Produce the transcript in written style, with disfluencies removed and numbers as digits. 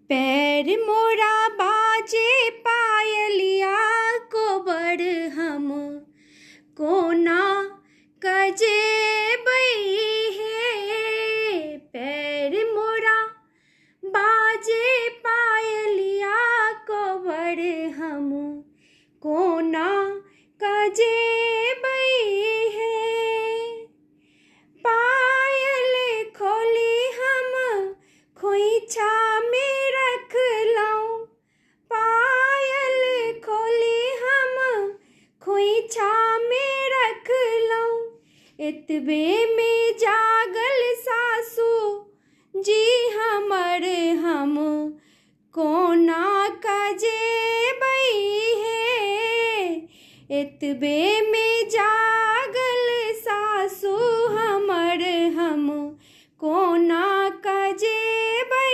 पैर मोरा बाजे पायलिया को बड़ हम कोना कजे बई है। पैर मोरा बाजे पायलिया को बड़ हम कोना कजे बई है। पायल खोली हम खोइछा में रख लऊं। पायल खोली हम खोइछा में रख लऊं। इतबे में जागल सासू जी हमर हम कोना कजे बई है। इतबे में जागल सासू